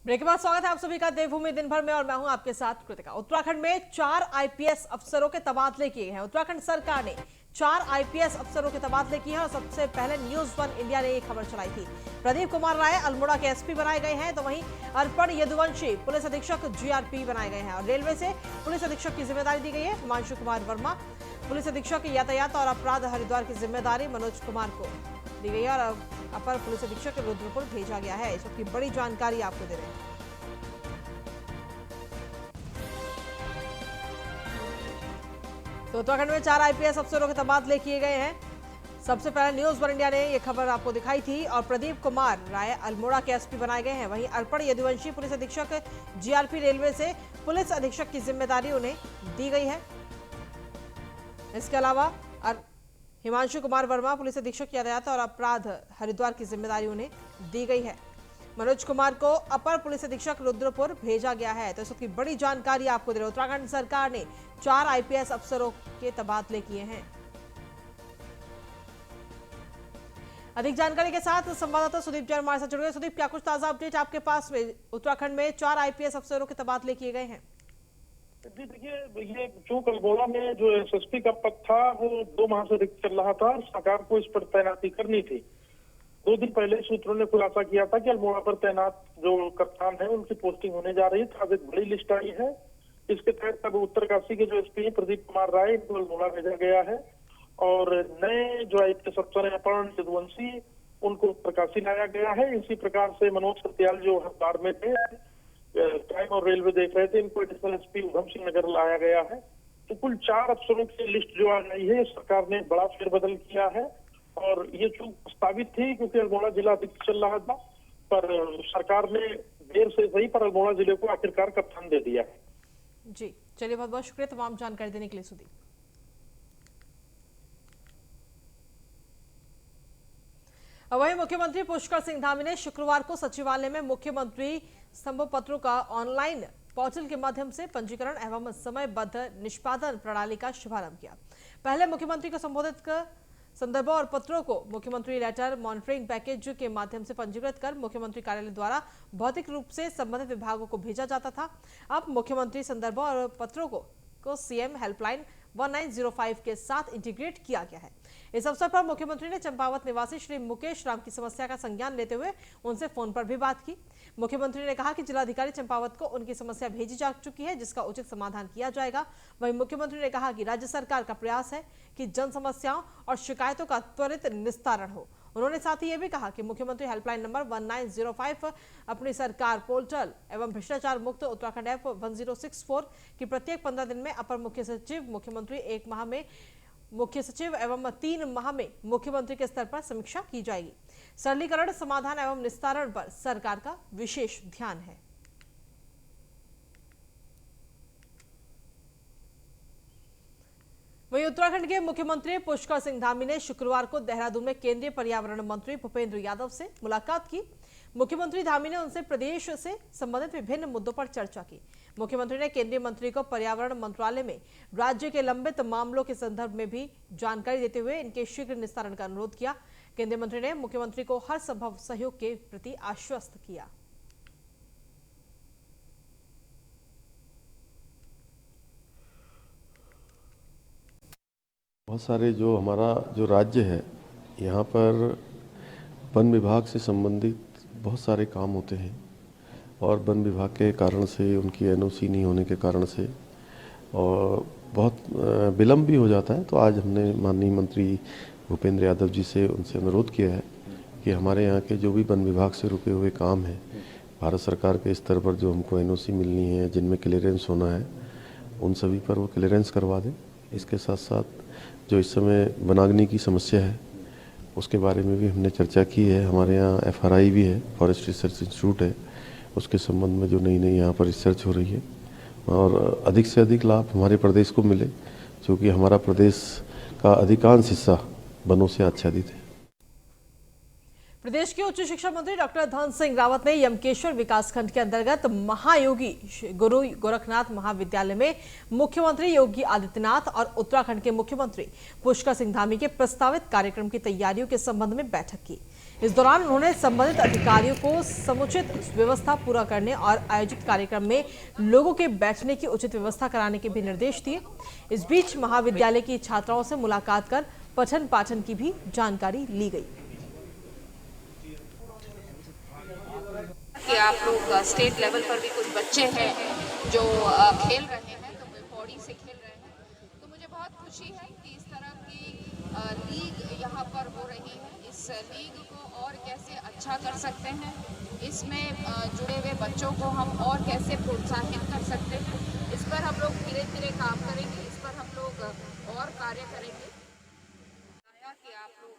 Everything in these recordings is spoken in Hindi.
ब्रेक के बाद स्वागत है आप सभी का देवभूमि दिन भर में और मैं हूं आपके साथ कृतिका। उत्तराखंड में 4 आईपीएस अफसरों के तबादले किए हैं। उत्तराखंड सरकार ने 4 आईपीएस अफसरों के तबादले किए हैं और सबसे पहले न्यूज 1 इंडिया ने एक खबर चलाई थी। प्रदीप कुमार राय अल्मोड़ा के एसपी बनाए गए हैं, तो वहीं अर्पण यदुवंशी पुलिस अधीक्षक जीआरपी बनाए गए हैं और रेलवे से पुलिस अधीक्षक की जिम्मेदारी दी गई है। हिमांशु कुमार वर्मा पुलिस अधीक्षक यातायात और अपराध हरिद्वार की जिम्मेदारी मनोज कुमार को दी गई है और अपर पुलिस अधीक्षक रुद्रपुर भेजा गया है। इस वक्त की बड़ी जानकारी आपको दे रहे हैं। तो उत्तराखंड में 4 आईपीएस अफसरों के तबादले किए गए हैं। सबसे पहले न्यूज 1 इंडिया ने यह खबर आपको दिखाई थी और प्रदीप कुमार राय अल्मोड़ा के एसपी बनाए गए हैं। वहीं अर्पण यदुवंशी पुलिस अधीक्षक जीआरपी रेलवे से पुलिस अधीक्षक की जिम्मेदारी उन्हें दी गई है। इसके अलावा हिमांशु कुमार वर्मा पुलिस अधीक्षक यातायात और अपराध हरिद्वार की जिम्मेदारी उन्हें दी गई है। मनोज कुमार को अपर पुलिस अधीक्षक रुद्रपुर भेजा गया है। तो इसकी बड़ी जानकारी आपको दे रहे हैं। उत्तराखंड सरकार ने 4 आईपीएस अफसरों के तबादले किए हैं। अधिक जानकारी के साथ संवाददाता सुदीप जैन हमारे साथ जुड़ गए। सुदीप, क्या कुछ ताजा अपडेट आपके पास में? उत्तराखंड में 4 आईपीएस अफसरों के तबादले किए गए हैं। जी देखिए, ये चूंकि अल्मोड़ा में जो एसएसपी का पद था वो 2 माह से रिक्त चल रहा था। सरकार को इस पर तैनाती करनी थी। 2 दिन पहले सूत्रों ने खुलासा किया था कि अल्मोड़ा पर तैनात जो कप्तान है उनकी पोस्टिंग होने जा रही है। आज एक बड़ी लिस्ट आई है। इसके तहत अब उत्तरकाशी के जो एसपी हैं प्रदीप कुमार राय, इनको अल्मोड़ा भेजा गया है और नए जो आईपीएस अफसर हैं अपर्ण यदुवंशी, उनको उत्तरकाशी लाया गया है। इसी प्रकार से मनोज सत्याल जो हरिद्वार में थे, क्राइम और रेलवे देख रहे थे, इनको एडिशनल एसपी उधम सिंह नगर लाया गया है। तो कुल 4 अफसरों की लिस्ट जो आ गई है, सरकार ने बड़ा फेरबदल किया है और ये चूक प्रस्तावित थी क्योंकि अल्मोड़ा जिला अधिक चल रहा था, पर सरकार ने देर से सही पर अल्मोड़ा जिले को आखिरकार कप्तान दे दिया है। जी चलिए, बहुत बहुत शुक्रिया तमाम जानकारी देने के लिए सुदीप। वहीं मुख्यमंत्री पुष्कर सिंह धामी ने शुक्रवार को सचिवालय में मुख्यमंत्री स्तंभ पत्रों का ऑनलाइन पोर्टल के माध्यम से पंजीकरण एवं समयबद्ध निष्पादन प्रणाली का शुभारंभ किया। पहले मुख्यमंत्री को संबोधित कर संदर्भों और पत्रों को मुख्यमंत्री लेटर मॉनिटरिंग पैकेज के माध्यम से पंजीकृत कर मुख्यमंत्री कार्यालय द्वारा भौतिक रूप से संबंधित विभागों को भेजा जाता था। अब मुख्यमंत्री संदर्भों और पत्रों को सीएम हेल्पलाइन 1905 के साथ इंटीग्रेट किया गया है। इस अवसर पर मुख्यमंत्री ने चंपावत निवासी श्री मुकेश राम की समस्या का संज्ञान लेते हुए उनसे फोन पर भी बात की। मुख्यमंत्री ने कहा कि जिलाधिकारी चंपावत को उनकी समस्या भेजी जा चुकी है, जिसका उचित समाधान किया जाएगा। वहीं मुख्यमंत्री ने कहा कि राज्य सरकार का प्रयास है कि जन समस्याओं और शिकायतों का त्वरित निस्तारण हो। उन्होंने साथ ही यह भी कहा कि मुख्यमंत्री हेल्पलाइन नंबर 1905 अपनी सरकार पोर्टल एवं भ्रष्टाचार मुक्त उत्तराखंड ऐप 1064 की प्रत्येक 15 दिन में अपर मुख्य सचिव, मुख्यमंत्री 1 माह में मुख्य सचिव एवं 3 माह में मुख्यमंत्री के स्तर पर समीक्षा की जाएगी। सरलीकरण, समाधान एवं निस्तारण पर सरकार का विशेष ध्यान है। वहीं उत्तराखंड के मुख्यमंत्री पुष्कर सिंह धामी ने शुक्रवार को देहरादून में केंद्रीय पर्यावरण मंत्री भूपेंद्र यादव से मुलाकात की। मुख्यमंत्री धामी ने उनसे प्रदेश से संबंधित विभिन्न मुद्दों पर चर्चा की। मुख्यमंत्री ने केंद्रीय मंत्री को पर्यावरण मंत्रालय में राज्य के लंबित मामलों के संदर्भ में भी जानकारी देते हुए इनके शीघ्र निस्तारण का अनुरोध किया। केंद्रीय मंत्री ने मुख्यमंत्री को हर संभव सहयोग के प्रति आश्वस्त किया। बहुत सारे जो हमारा जो राज्य है, यहाँ पर वन विभाग से संबंधित बहुत सारे काम होते हैं और वन विभाग के कारण से, उनकी एनओसी नहीं होने के कारण से और बहुत विलम्ब भी हो जाता है। तो आज हमने माननीय मंत्री भूपेंद्र यादव जी से उनसे अनुरोध किया है कि हमारे यहाँ के जो भी वन विभाग से रुके हुए काम हैं, भारत सरकार के स्तर पर जो हमको एनओसी मिलनी है, जिनमें क्लियरेंस होना है, उन सभी पर वो क्लियरेंस करवा दें। इसके साथ साथ जो इस समय वनाग्नि की समस्या है, उसके बारे में भी हमने चर्चा की है। हमारे यहाँ FRI भी है, फॉरेस्ट रिसर्च इंस्टीट्यूट है, उसके संबंध में जो नई नई यहाँ पर रिसर्च हो रही है और अधिक से अधिक लाभ हमारे प्रदेश को मिले, क्योंकि हमारा प्रदेश का अधिकांश हिस्सा वनों से आच्छादित है। प्रदेश के उच्च शिक्षा मंत्री डॉक्टर धन सिंह रावत ने यमकेश्वर विकासखंड के अंतर्गत महायोगी गुरु गोरखनाथ महाविद्यालय में मुख्यमंत्री योगी आदित्यनाथ और उत्तराखंड के मुख्यमंत्री पुष्कर सिंह धामी के प्रस्तावित कार्यक्रम की तैयारियों के संबंध में बैठक की। इस दौरान उन्होंने संबंधित अधिकारियों को समुचित व्यवस्था पूरा करने और आयोजित कार्यक्रम में लोगों के बैठने की उचित व्यवस्था कराने के भी निर्देश दिए। इस बीच महाविद्यालय की छात्राओं से मुलाकात कर पठन पाठन की भी जानकारी ली गई। कि आप लोग स्टेट लेवल पर भी कुछ बच्चे हैं जो खेल रहे हैं, तो पौड़ी से खेल रहे हैं, तो मुझे बहुत खुशी है कि इस तरह की लीग यहाँ पर हो रही है। इस लीग को और कैसे अच्छा कर सकते हैं, इसमें जुड़े हुए बच्चों को हम और कैसे प्रोत्साहित कर सकते हैं, इस पर हम लोग धीरे धीरे काम करेंगे, इस पर हम लोग और कार्य करेंगे। कि आप लोग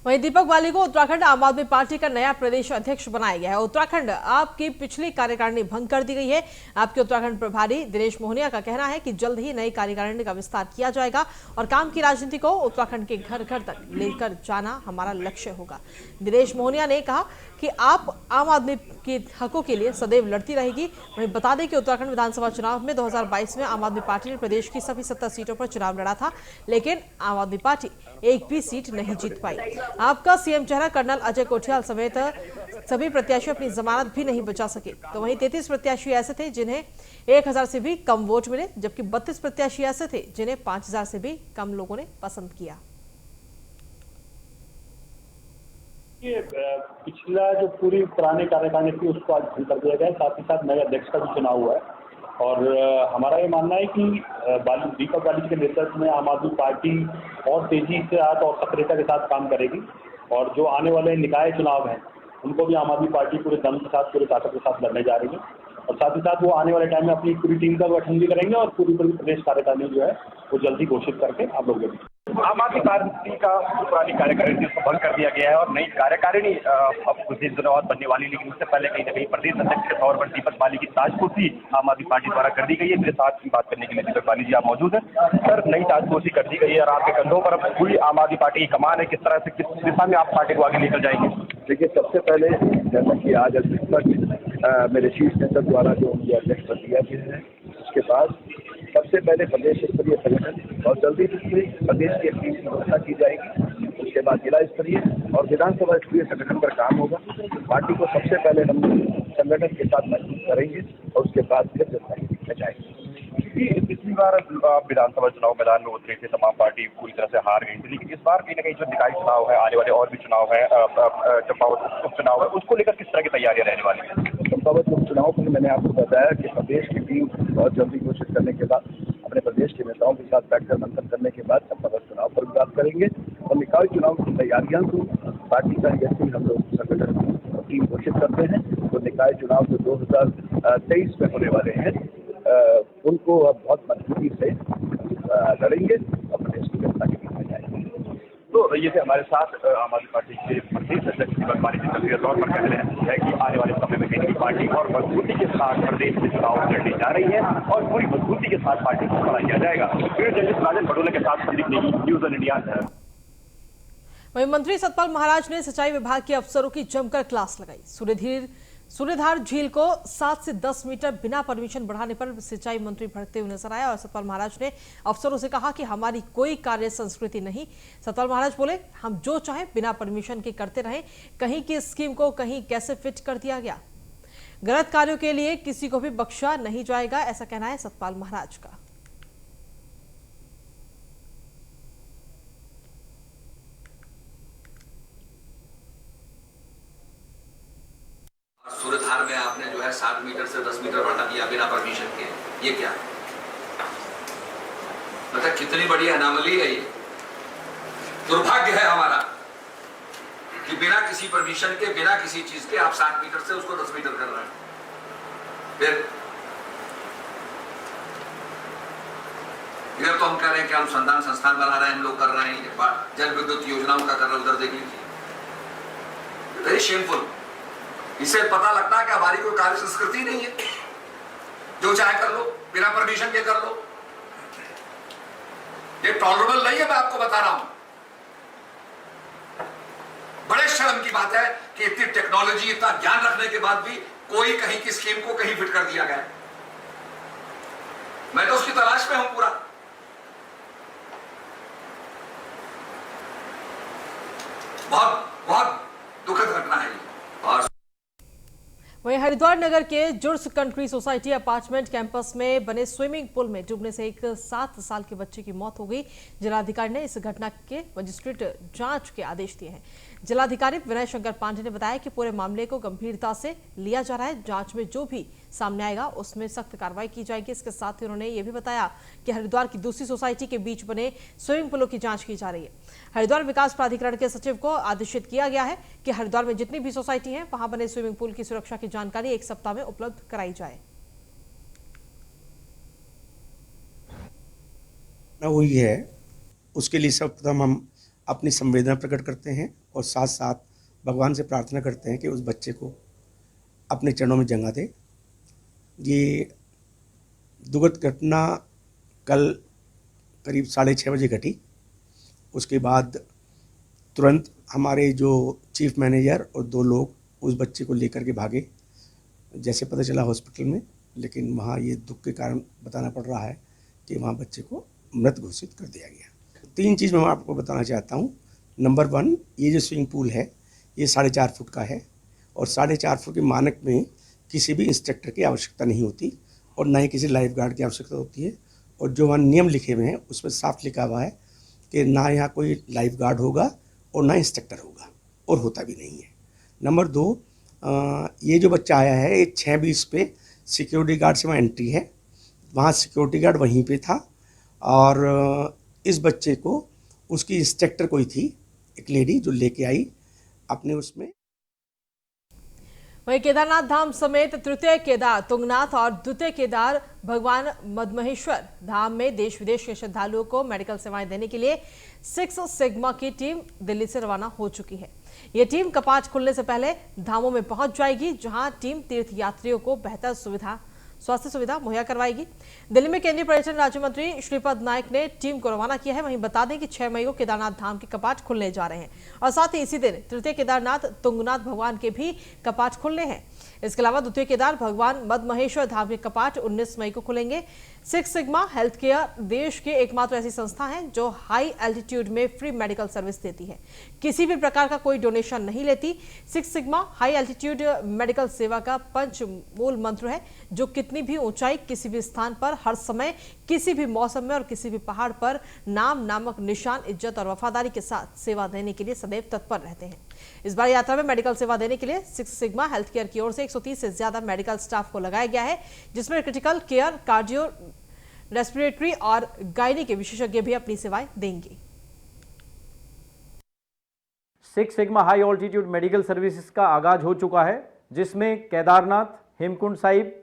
वहीं दीपक बाली को उत्तराखंड आम आदमी पार्टी का नया प्रदेश अध्यक्ष बनाया गया है। उत्तराखंड आपकी पिछली कार्यकारिणी भंग कर दी गई है। आपके उत्तराखंड प्रभारी दिनेश मोहनिया का कहना है कि जल्द ही नई कार्यकारिणी का विस्तार किया जाएगा और काम की राजनीति को उत्तराखंड के घर घर तक लेकर जाना हमारा लक्ष्य होगा। दिनेश मोहनिया ने कहा कि आप आम आदमी के हकों के लिए सदैव लड़ती रहेगी। वहीं बता दें कि उत्तराखंड विधानसभा चुनाव में 2022 में आम आदमी पार्टी ने प्रदेश की सभी 70 सीटों पर चुनाव लड़ा था, लेकिन आम आदमी पार्टी एक भी सीट नहीं जीत पाई। आपका सीएम चेहरा कर्नल अजय कोठियाल समेत सभी प्रत्याशी अपनी जमानत भी नहीं बचा सके। तो वहीं 33 प्रत्याशी ऐसे थे जिन्हें 1000 से भी कम वोट मिले, जबकि 32 प्रत्याशी ऐसे थे जिन्हें 5000 से भी कम लोगों ने पसंद किया। पिछला जो पूरी पुराने कार्यकारिणी थी उसको आज भंग कर दिया गया है। साथ ही साथ नए अध्यक्ष का भी चुनाव हुआ है और हमारा ये मानना है कि दीपक बाली के नेतृत्व में आम आदमी पार्टी और तेजी से आज और सक्रियता के साथ काम करेगी और जो आने वाले निकाय चुनाव हैं उनको भी आम आदमी पार्टी पूरे दम के साथ, पूरे ताकत के साथ लड़ने जा रही है और साथ ही साथ वो आने वाले टाइम में अपनी पूरी टीम का गठन भी करेंगे और पूरी प्रदेश कार्यकारिणी जो है वो जल्दी घोषित करके आप लोग देंगे। आम आदमी पार्टी का पुरानी कार्यकारिणी उसको भंग कर दिया गया है और नई कार्यकारिणी अब कुछ दिन दिनों बाद बनने वाली, लेकिन उससे पहले कहीं न कहीं प्रदेश अध्यक्ष के तौर पर दीपक बाली की ताजपोशी आम आदमी पार्टी द्वारा कर दी गई है। मेरे साथ की बात करने के लिए दीपक बाली जी आप मौजूद हैं। सर, नई ताजपोशी कर दी गई है और आपके कंधों पर अब पूरी आम आदमी पार्टी की कमान है, किस तरह से, किस दिशा में आप पार्टी को आगे लेकर जाएंगे? देखिए, सबसे पहले जैसा कि आज तक मेरे शीर्ष नेतृत्व द्वारा जो मुझे अध्यक्ष पद दिया गया है, उसके बाद सबसे पहले प्रदेश स्तरीय संगठन और जल्दी से प्रदेश की टीम की व्यवस्था की जाएगी। उसके बाद जिला स्तरीय और विधानसभा स्तरीय संगठन पर काम होगा। पार्टी को सबसे पहले हम संगठन के साथ मजबूत करेंगे और उसके बाद फिर जनता जाएंगे। पिछली बार विधानसभा चुनाव मैदान में उतरे थे, तमाम पार्टी पूरी तरह से हार गई थी, लेकिन इस बार कहीं न कहीं जो निकाय चुनाव है, आने वाले और भी चुनाव है, चंपावत उपचुनाव है, उसको लेकर किस तरह की तैयारियां रहने वाली है? चंपावत उपचुनाव पर मैंने आपको बताया कि प्रदेश की टीम बहुत जल्दी घोषित करने के बाद अपने प्रदेश के नेताओं के साथ बैठकर मंथन करने के बाद चंपावत चुनाव पर बात करेंगे और निकाय चुनाव की तैयारियां को पार्टी का जैसे ही हम लोग संगठन टीम घोषित करते हैं तो निकाय चुनाव जो 2023 में होने वाले हैं उनको अब बहुत मजबूती से लड़ेंगे और प्रदेश की जनता के बीच में जाएंगे। तो ये थे हमारे साथ आम आदमी पार्टी के प्रदेश अध्यक्ष दीपक बाली जी सक्रिय तौर पर कह रहे हैं कि आने वाले समय में कहीं पार्टी और मजबूती के साथ प्रदेश में चुनाव लड़ने जा रही है और पूरी मजबूती के साथ पार्टी को खड़ा किया जाएगा। राजन बडोले के साथ न्यूज़ इंडिया। वहीं मंत्री सतपाल महाराज ने सिंचाई विभाग के अफसरों की जमकर क्लास लगाई। सूर्यधार झील को 7 से 10 मीटर बिना परमिशन बढ़ाने पर सिंचाई मंत्री भड़कते हुए नजर आया और सतपाल महाराज ने अफसरों से कहा कि हमारी कोई कार्य संस्कृति नहीं। सतपाल महाराज बोले, हम जो चाहे बिना परमिशन के करते रहे, कहीं की स्कीम को कहीं कैसे फिट कर दिया गया। गलत कार्यों के लिए किसी को भी बख्शा नहीं जाएगा, ऐसा कहना है सतपाल महाराज का। सूर्यधार में आपने जो है 7 मीटर से 10 मीटर बढ़ा दिया बिना परमिशन के, ये क्या मतलब कितनी बड़ी अनामली है ये। दुर्भाग्य है हमारा कि बिना किसी परमिशन के, बिना किसी चीज के आप 7 मीटर से उसको 10 मीटर कर रहे हैं। फिर इधर तो हम कह रहे हैं कि अनुसंधान संस्थान बना रहे हैं, हम लोग कर रहे हैं, जल विद्युत योजनाओं का कर रहे हैं, उधर देख लीजिए। Very shameful. इससे पता लगता है कि हमारी कोई कार्य संस्कृति नहीं है, जो चाहे कर लो, बिना परमिशन के कर लो। ये टॉलरेबल नहीं है, मैं आपको बता रहा हूं। बड़े शर्म की बात है कि इतनी टेक्नोलॉजी, इतना ज्ञान रखने के बाद भी कोई कहीं की स्कीम को कहीं फिट कर दिया गया। मैं तो उसकी तलाश में हूं पूरा। बहुत बहुत दुखद घटना है ये। और वहीं हरिद्वार नगर के जुर्स कंट्री सोसाइटी अपार्टमेंट कैंपस में बने स्विमिंग पूल में डूबने से एक 7 साल के बच्चे की मौत हो गई। जिलाधिकारी ने इस घटना के मजिस्ट्रेट जांच के आदेश दिए हैं। जिलाधिकारी विनय शंकर पांडे ने बताया कि पूरे मामले को गंभीरता से लिया जा रहा है। जांच में जो भी सामने आएगा उसमें सख्त कार्रवाई की जाएगी। इसके साथ ही उन्होंने ये भी बताया कि हरिद्वार की दूसरी सोसाइटी के बीच बने स्विमिंग पूलों की जांच की जा रही है। हरिद्वार विकास प्राधिकरण के सचिव को आदेशित किया गया है कि हरिद्वार में जितनी भी सोसाइटी है वहां बने स्विमिंग पूल की सुरक्षा की जानकारी 1 सप्ताह में उपलब्ध कराई जाए। वही है, उसके लिए सर्वप्रथम हम अपनी संवेदना प्रकट करते हैं और साथ साथ भगवान से प्रार्थना करते हैं कि उस बच्चे को अपने चरणों में जगह दे। ये दुखद घटना कल करीब 6:30 बजे घटी। उसके बाद तुरंत हमारे जो चीफ मैनेजर और 2 लोग उस बच्चे को लेकर के भागे। जैसे पता चला हॉस्पिटल में, लेकिन वहाँ ये दुख के कारण बताना पड़ रहा है कि वहाँ बच्चे को मृत घोषित कर दिया गया। 3 चीज़ मैं आपको बताना चाहता हूँ। नंबर 1, ये जो स्विमिंग पूल है ये 4.5 फुट का है और 4.5 फुट के मानक में किसी भी इंस्ट्रक्टर की आवश्यकता नहीं होती और ना ही किसी लाइफ गार्ड की आवश्यकता होती है। और जो वहाँ नियम लिखे हुए हैं उसमें साफ लिखा हुआ है कि ना यहाँ कोई लाइफ गार्ड होगा और ना इंस्ट्रक्टर होगा, और होता भी नहीं है। नंबर 2, ये जो बच्चा आया है ये 6:20 पे सिक्योरिटी गार्ड से वहाँ एंट्री है, वहाँ सिक्योरिटी गार्ड वहीं पे था और इस बच्चे को उसकी इंस्ट्रक्टर कोई थी, एक लेडी, जो लेके आई अपने उसमें। वहीं केदारनाथ धाम समेत तृतीय केदार तुंगनाथ और द्वितीय केदार भगवान मदमहेश्वर धाम में देश विदेश के श्रद्धालुओं को मेडिकल सेवाएं देने के लिए 6 सिग्मा की टीम दिल्ली से रवाना हो चुकी है। ये टीम कपाट खुलने से पहले धामों में पहुंच जाएगी, जहां टीम तीर्थ यात्रियों को बेहतर स्वास्थ्य सुविधा मुहैया करवाएगी। दिल्ली में केंद्रीय पर्यटन राज्य मंत्री श्रीपद नायक ने टीम को रवाना किया है। वहीं बता दें कि 6 मई को केदारनाथ धाम के कपाट खुलने जा रहे हैं और साथ ही इसी दिन तृतीय केदारनाथ तुंगनाथ भगवान के भी कपाट खुलने हैं। इसके अलावा द्वितीय केदार भगवान मदमहेश्वर धाम के कपाट 19 मई को खुलेंगे। 6 सिग्मा हेल्थ केयर देश की एकमात्र ऐसी संस्था है जो हाई एल्टीट्यूड में फ्री मेडिकल सर्विस देती है, किसी भी प्रकार का कोई डोनेशन नहीं लेती। 6 सिग्मा हाई एल्टीट्यूड मेडिकल सेवा का पंच मूल मंत्र है, जो कितनी भी ऊंचाई, किसी भी स्थान पर, हर समय, किसी भी मौसम में और किसी भी पहाड़ पर नाम नामक निशान, इज्जत और वफादारी के साथ सेवा देने के लिए सदैव तत्पर रहते हैं। इस बार यात्रा में मेडिकल सेवा देने के लिए 6 सिग्मा हेल्थ केयर की ओर से 130 से ज्यादा मेडिकल स्टाफ को लगाया गया है, जिसमें क्रिटिकल केयर, कार्डियो, रेस्पिरेटरी और गायनी के विशेषज्ञ भी अपनी सेवाएं देंगे। 6 sigma high altitude medical services का आगाज हो चुका है, जिसमें केदारनाथ, हेमकुंड साहिब,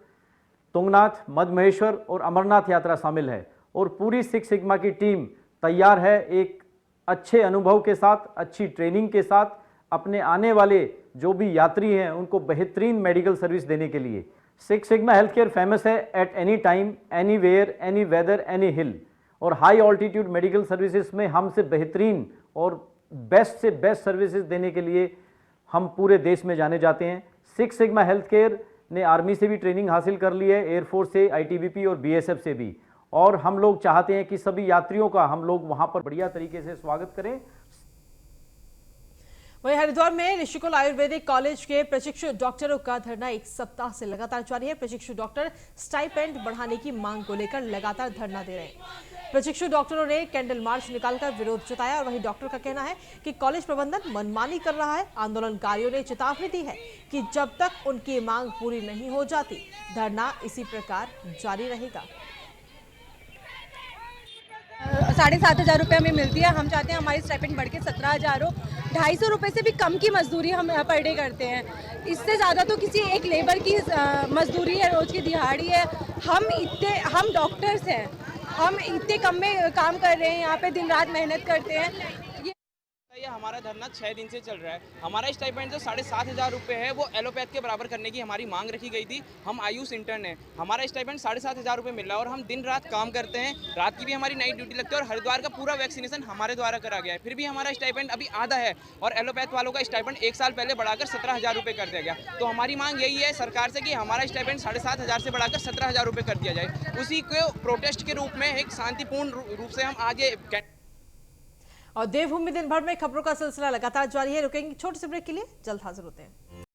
तुंगनाथ, मदमहेश्वर और अमरनाथ यात्रा शामिल है। और पूरी 6 सिग्मा की टीम तैयार है एक अच्छे अनुभव के साथ, अच्छी ट्रेनिंग के साथ अपने आने वाले जो भी यात्री हैं उनको बेहतरीन मेडिकल सर्विस देने के लिए। 6 सिग्मा हेल्थ केयर फेमस है at any time, anywhere, any weather, any hill. और हाई ऑल्टीट्यूड मेडिकल सर्विसेज में हमसे बेहतरीन और बेस्ट से बेस्ट सर्विसेज देने के लिए हम पूरे देश में जाने जाते हैं। 6 सिग्मा हेल्थ केयर ने आर्मी से भी ट्रेनिंग हासिल कर ली है, एयरफोर्स से, आईटीबीपी और बीएसएफ से भी। और हम लोग चाहते हैं कि सभी यात्रियों का हम लोग वहां पर बढ़िया तरीके से स्वागत करें। वहीं हरिद्वार में ऋषिकुल आयुर्वेदिक कॉलेज के प्रशिक्षु डॉक्टरों का धरना 1 सप्ताह से लगातार जारी है। प्रशिक्षु डॉक्टर स्टाइपेंड बढ़ाने की मांग को लेकर लगातार धरना दे रहे हैं। प्रशिक्षु डॉक्टरों ने कैंडल मार्च निकालकर विरोध जताया और वहीं डॉक्टर का कहना है कि कॉलेज प्रबंधन मनमानी कर रहा है। आंदोलनकारियों ने चेतावनी दी है कि जब तक उनकी मांग पूरी नहीं हो जाती, धरना इसी प्रकार जारी रहेगा। 7,500 रुपये हमें मिलती है। हम चाहते हैं हमारी स्टाइपेंड बढ़ के 17,000 हो। 250 रुपये से भी कम की मजदूरी हम पर डे करते हैं। इससे ज़्यादा तो किसी एक लेबर की मजदूरी है, रोज़ की दिहाड़ी है। हम डॉक्टर्स हैं, हम इतने कम में काम कर रहे हैं, यहाँ पे दिन रात मेहनत करते हैं। हमारा धरना 6 दिन से चल रहा है। हमारा स्टाइपेंड जो 7,500 रुपये है वो एलोपैथ के बराबर करने की हमारी मांग रखी गई थी। हम आयुष इंटर्न हैं, हमारा स्टाइपेंड 7,500 रुपये मिल रहा है और हम दिन रात काम करते हैं, रात की भी हमारी नाइट ड्यूटी लगती है और हरिद्वार का पूरा वैक्सीनेशन हमारे द्वारा करा गया है, फिर भी हमारा स्टाइपेंड अभी आधा है और एलोपैथ वालों का स्टाइपेंड 1 साल पहले बढ़ाकर 17,000 रुपये कर दिया गया। तो हमारी मांग यही है सरकार से कि हमारा स्टाइपेंड 7,500 से बढ़ाकर 17,000 रुपये कर दिया जाए। उसी को प्रोटेस्ट के रूप में एक शांतिपूर्ण रूप से हम आगे। और देवभूमि दिन भर में खबरों का सिलसिला लगातार जारी है। रुकेंगे छोटे से ब्रेक के लिए, जल्द हाजिर होते हैं।